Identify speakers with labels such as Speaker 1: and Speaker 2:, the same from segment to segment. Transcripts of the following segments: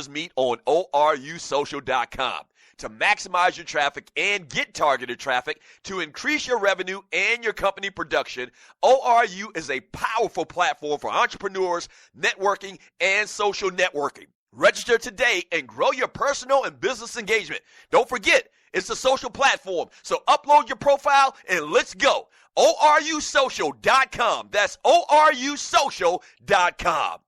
Speaker 1: Bustas meet on ORUsocial.com. To maximize your traffic and get targeted traffic to increase your revenue and your company production, ORU is a powerful platform for entrepreneurs, networking, and social networking. Register today and grow your personal and business engagement. Don't forget, it's a social platform, so upload your profile and let's go. ORUsocial.com. That's ORUsocial.com.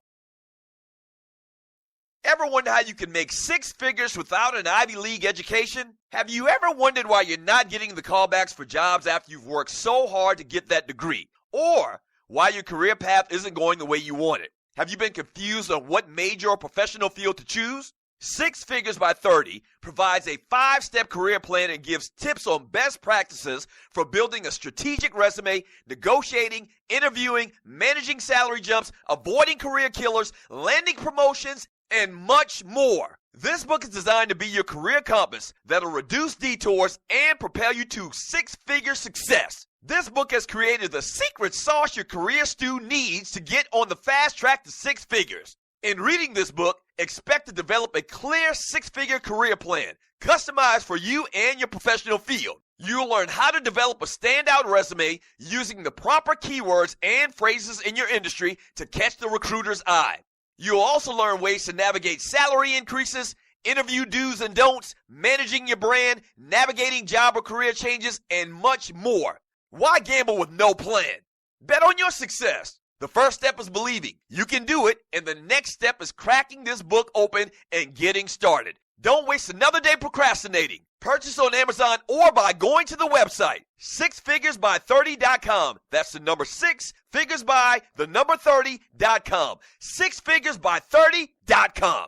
Speaker 1: Ever wonder how you can make six figures without an Ivy League education? Have you ever wondered why you're not getting the callbacks for jobs after you've worked so hard to get that degree? Or why your career path isn't going the way you want it? Have you been confused on what major or professional field to choose? Six Figures by 30 provides a 5-step career plan and gives tips on best practices for building a strategic resume, negotiating, interviewing, managing salary jumps, avoiding career killers, landing promotions, and much more. This book is designed to be your career compass that'll reduce detours and propel you to six-figure success. This book has created the secret sauce your career stew needs to get on the fast track to six figures. In reading this book, expect to develop a clear six-figure career plan, customized for you and your professional field. You'll learn how to develop a standout resume using the proper keywords and phrases in your industry to catch the recruiter's eye. You'll also learn ways to navigate salary increases, interview do's and don'ts, managing your brand, navigating job or career changes, and much more. Why gamble with no plan? Bet on your success. The first step is believing you can do it, and the next step is cracking this book open and getting started. Don't waste another day procrastinating. Purchase on Amazon or by going to the website, sixfiguresby30.com. That's the number 6figuresby30.com. Sixfiguresby30.com.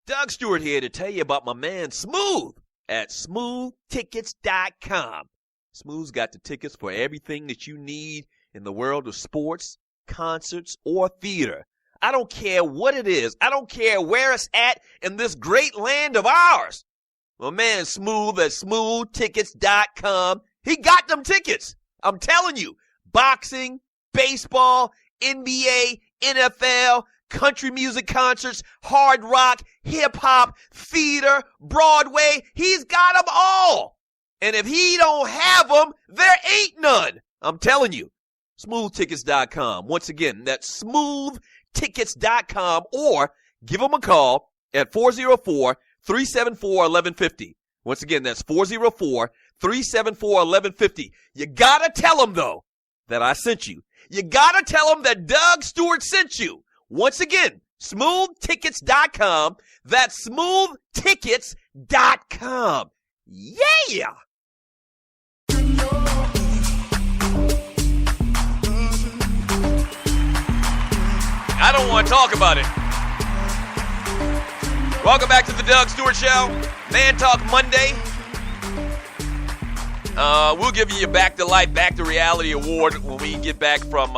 Speaker 1: Doug Stewart here to tell you about my man Smooth at smoothtickets.com. Smooth's got the tickets for everything that you need in the world of sports, concerts, or theater. I don't care what it is. I don't care where it's at in this great land of ours. My man Smooth at smoothtickets.com, he got them tickets. I'm telling you, boxing, baseball, NBA, NFL, country music concerts, hard rock, hip-hop, theater, Broadway, he's got them all. And if he don't have them, there ain't none. I'm telling you. Smoothtickets.com. Once again, that's smoothtickets.com, or give them a call at 404-374-1150. Once again, that's 404-374-1150. You gotta tell them, though, that I sent you. You gotta tell them that Doug Stewart sent you. Once again, smoothtickets.com. That's smoothtickets.com. Yeah! I don't want to talk about it. Welcome back to the Doug Stewart Show. Man Talk Monday. We'll give you your Back to Life, Back to Reality award when we get back from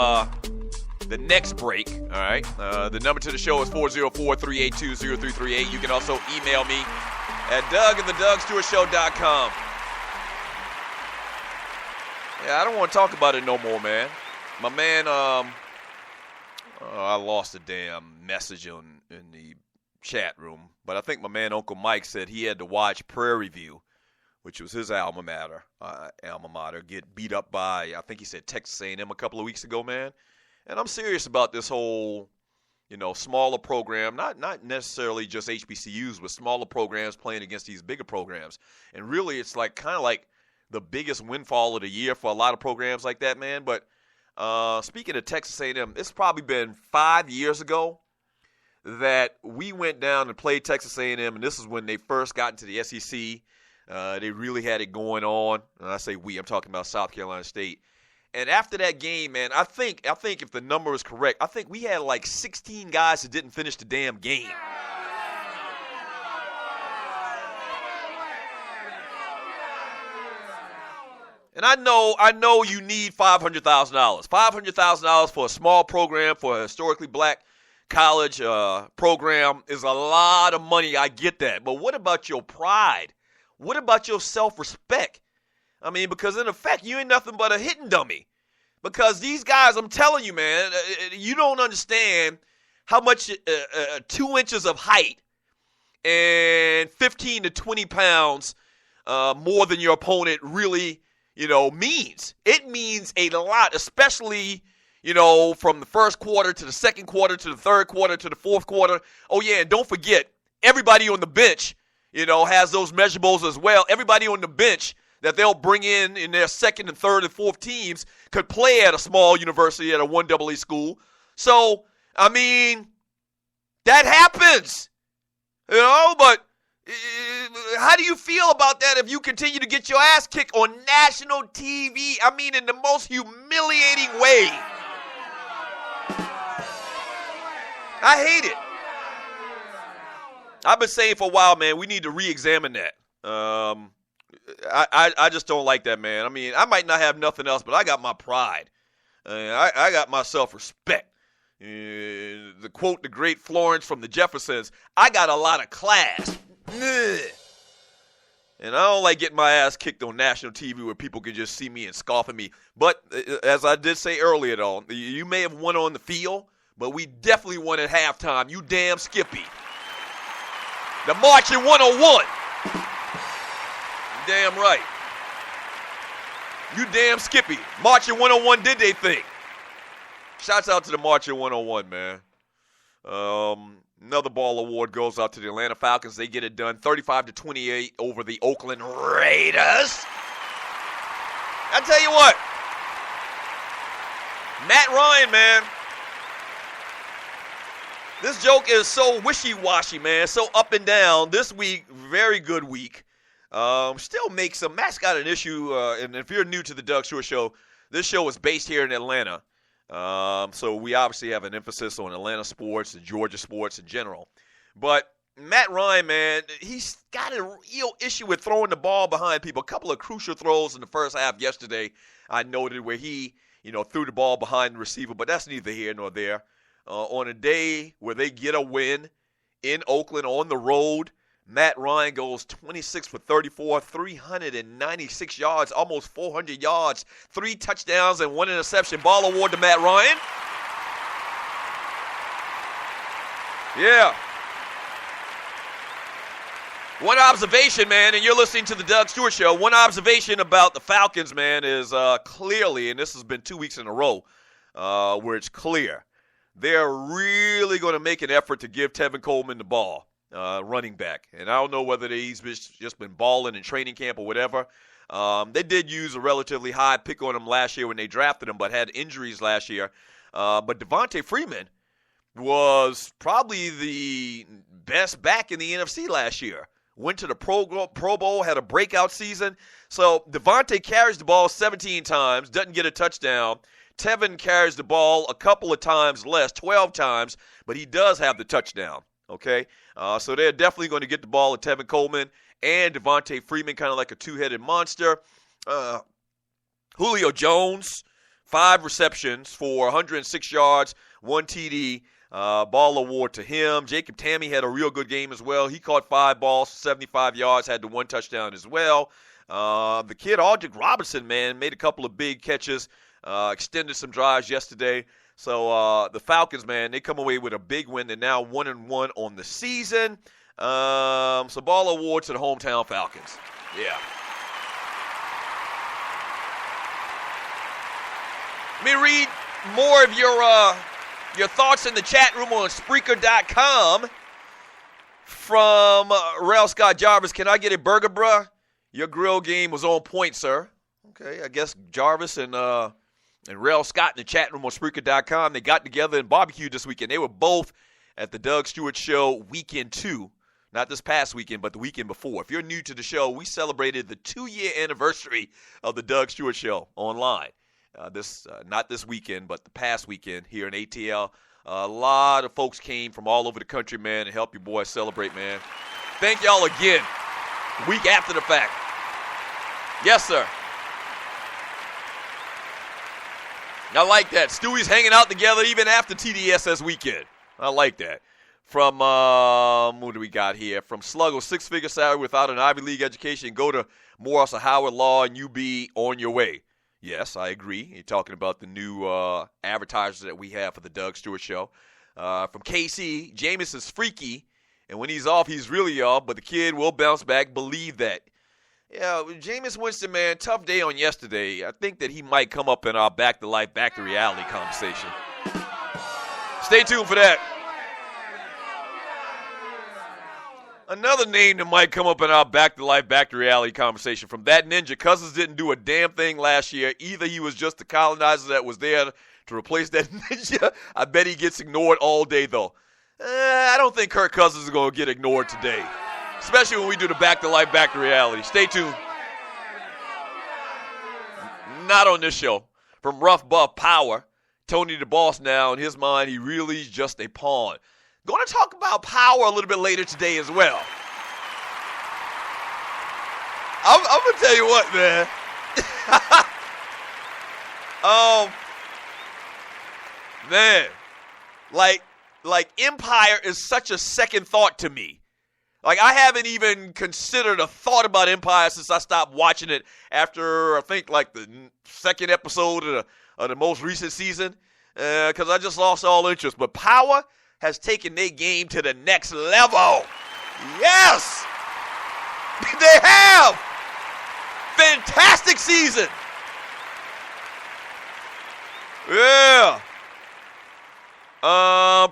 Speaker 1: the next break. All right. The number to the show is 404-382-0338. You can also email me at doug@thedougstewartshow.com. Yeah, I don't want to talk about it no more, man. My man, I lost a damn message in the chat room, but I think my man Uncle Mike said he had to watch Prairie View, which was his alma mater, get beat up by, I think he said Texas A&M a couple of weeks ago, man. And I'm serious about this whole, smaller program, not necessarily just HBCUs, but smaller programs playing against these bigger programs. And really, it's kind of like the biggest windfall of the year for a lot of programs like that, man. But speaking of Texas A&M, it's probably been 5 years ago that we went down and played Texas A&M, and this is when they first got into the SEC. They really had it going on. And I say we, I'm talking about South Carolina State. And after that game, man, I think if the number is correct, I think we had 16 guys that didn't finish the damn game. And I know you need $500,000. $500,000 for a small program, for a historically black college program is a lot of money. I get that. But what about your pride? What about your self-respect? I mean, because in effect, you ain't nothing but a hitting dummy. Because these guys, I'm telling you, man, you don't understand how much 2 inches of height and 15 to 20 pounds more than your opponent really, means. It means a lot, especially, from the first quarter to the second quarter to the third quarter to the fourth quarter. Oh, yeah, and don't forget, everybody on the bench, has those measurables as well. Everybody on the bench that they'll bring in their second and third and fourth teams could play at a small university at a 1AA school. So, I mean, that happens, but how do you feel about that if you continue to get your ass kicked on national TV? I mean, in the most humiliating way. I hate it. I've been saying for a while, man, we need to re-examine that. I just don't like that, man. I mean, I might not have nothing else, but I got my pride. I got my self-respect. The quote, the great Florence from the Jeffersons, I got a lot of class. And I don't like getting my ass kicked on national TV where people can just see me and scoff at me. But as I did say earlier, though, you may have won on the field, but we definitely won at halftime. You damn Skippy. The Marching 101. Damn right. You damn Skippy. Marching 101 did they thing. Shouts out to the Marching 101, man. Another ball award goes out to the Atlanta Falcons. They get it done 35-28 over the Oakland Raiders. I tell you what. Matt Ryan, man. This joke is so wishy-washy, man. So up and down. This week, very good week. Still makes some. Matt's got an issue, and if you're new to the Doug Stewart Show, this show is based here in Atlanta. So we obviously have an emphasis on Atlanta sports and Georgia sports in general. But Matt Ryan, man, he's got a real issue with throwing the ball behind people. A couple of crucial throws in the first half yesterday, I noted, where he, threw the ball behind the receiver. But that's neither here nor there. On a day where they get a win in Oakland on the road, Matt Ryan goes 26 for 34, 396 yards, almost 400 yards, 3 touchdowns and 1 interception. Ball award to Matt Ryan. Yeah. One observation, man, and you're listening to the Doug Stewart Show. One observation about the Falcons, man, is clearly, and this has been 2 weeks in a row, where it's clear, they're really going to make an effort to give Tevin Coleman the ball. Running back. And I don't know whether he's just been balling in training camp or whatever. They did use a relatively high pick on him last year when they drafted him, but had injuries last year. But Devontae Freeman was probably the best back in the NFC last year. Went to the Pro Bowl, had a breakout season. So Devontae carries the ball 17 times, doesn't get a touchdown. Tevin carries the ball a couple of times less, 12 times, but he does have the touchdown. Okay, so they're definitely going to get the ball to Tevin Coleman and Devontae Freeman, kind of like a two-headed monster. Julio Jones, 5 receptions for 106 yards, 1 TD. Ball award to him. Jacob Tamme had a real good game as well. He caught 5 balls, 75 yards, had the 1 touchdown as well. The kid, Aldrick Robinson, man, made a couple of big catches, extended some drives yesterday. So the Falcons, man, they come away with a big win. They're now 1-1 on the season. So ball award to the hometown Falcons. Yeah. Let me read more of your thoughts in the chat room on Spreaker.com from Rel Scott Jarvis. Can I get a burger, bruh? Your grill game was on point, sir. Okay, I guess Jarvis and Rel Scott in the chat room on Spreaker.com, they got together and barbecued this weekend. They were both at the Doug Stewart Show weekend 2. Not this past weekend, but the weekend before. If you're new to the show, we celebrated the 2-year anniversary of the Doug Stewart Show online. Not this weekend, but the past weekend here in ATL. A lot of folks came from all over the country, man, to help your boy celebrate, man. Thank y'all again. Week after the fact. Yes, sir. I like that. Stewie's hanging out together even after TDSS weekend. I like that. From, what do we got here? From Sluggo, 6-figure salary without an Ivy League education. Go to Morehouse or Howard Law and you be on your way. Yes, I agree. You're talking about the new advertisers that we have for the Doug Stewart Show. From KC, Jameis is freaky, and when he's off, he's really off, but the kid will bounce back. Believe that. Yeah, Jameis Winston, man, tough day on yesterday. I think that he might come up in our back to life, back to reality conversation. Stay tuned for that. Another name that might come up in our back to life, back to reality conversation from that ninja. Cousins didn't do a damn thing last year. Either he was just the colonizer that was there to replace that ninja. I bet he gets ignored all day, though. I don't think Kirk Cousins is going to get ignored today, especially when we do the back to life, back to reality. Stay tuned. Not on this show. From Rough Buff Power, Tony the Boss now, in his mind, he really is just a pawn. Going to talk about power a little bit later today as well. I'm going to tell you what, man. Man, like Empire is such a second thought to me. Like, I haven't even considered a thought about Empire since I stopped watching it after, I think, like the second episode of the most recent season, because I just lost all interest. But Power has taken their game to the next level. Yes! They have! Fantastic season! Yeah!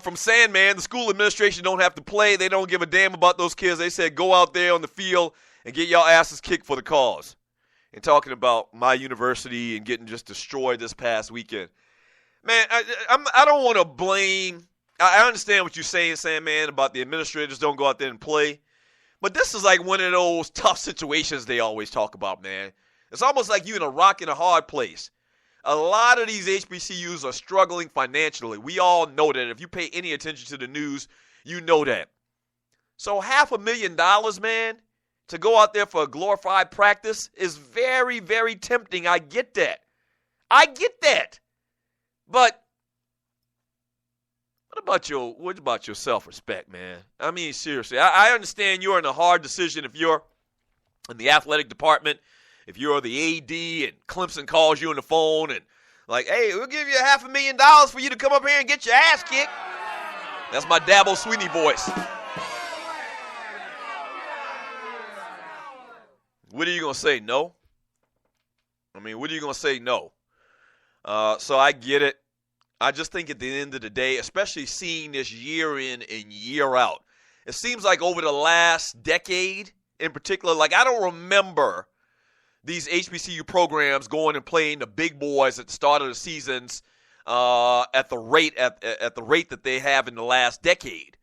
Speaker 1: From Sandman, the school administration don't have to play. They don't give a damn about those kids. They said go out there on the field and get y'all asses kicked for the cause. And talking about my university and getting just destroyed this past weekend. Man, I don't want to blame. I understand what you're saying, Sandman, about the administrators don't go out there and play. But this is like one of those tough situations they always talk about, man. It's almost like you're in a rock and a hard place. A lot of these HBCUs are struggling financially. We all know that. If you pay any attention to the news, you know that. So $500,000, man, to go out there for a glorified practice is very, very tempting. I get that. But what about your self-respect, man? I mean, seriously, I understand you're in a hard decision if you're in the athletic department, if you're the AD and Clemson calls you on the phone and like, hey, we'll give you $500,000 for you to come up here and get your ass kicked. That's my Dabo Swinney voice. What are you going to say, no? I mean, what are you going to say, no? So I get it. I just think at the end of the day, especially seeing this year in and year out, it seems like over the last decade in particular, like I don't remember these HBCU programs going and playing the big boys at the start of the seasons at the rate that they have in the last decade.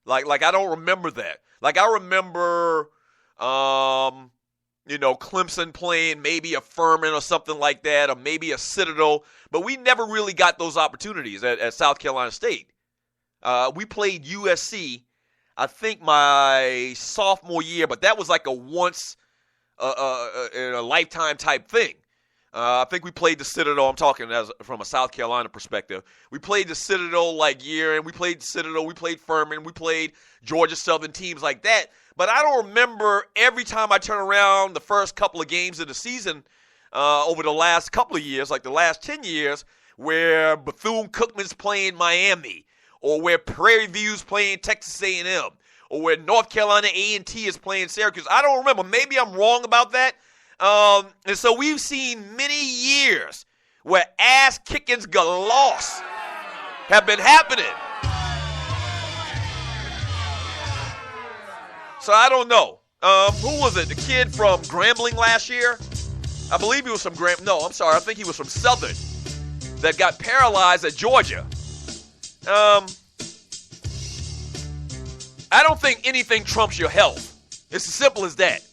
Speaker 1: Like I don't remember that. Like I remember Clemson playing maybe a Furman or something like that, or maybe a Citadel, but we never really got those opportunities at South Carolina State. We played USC, I think my sophomore year, but that was like a once in a lifetime type thing. I think we played the Citadel. I'm talking from a South Carolina perspective. We played the Citadel year, and we played Citadel. We played Furman. We played Georgia Southern, teams like that. But I don't remember every time I turn around the first couple of games of the season over the last couple of years, like the last 10 years, where Bethune-Cookman's playing Miami, or where Prairie View's playing Texas A&M, or where North Carolina A&T is playing Syracuse. I don't remember. Maybe I'm wrong about that. And so we've seen many years where ass-kickings galore have been happening. So I don't know. Who was it? The kid from Grambling last year? I believe he was from Grambling. No, I'm sorry. I think he was from Southern that got paralyzed at Georgia. I don't think anything trumps your health. It's as simple as that.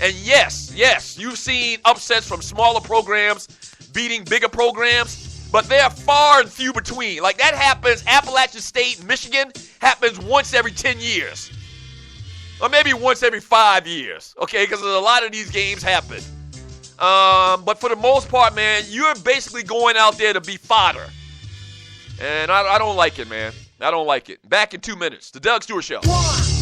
Speaker 1: And yes, you've seen upsets from smaller programs beating bigger programs, but they're far and few between. Like that happens, Appalachian State, Michigan, happens once every 10 years. Or maybe once every 5 years, okay, because a lot of these games happen. But for the most part, man, you're basically going out there to be fodder. And I don't like it, man. I don't like it. Back in 2 minutes. The Doug Stewart Show. 1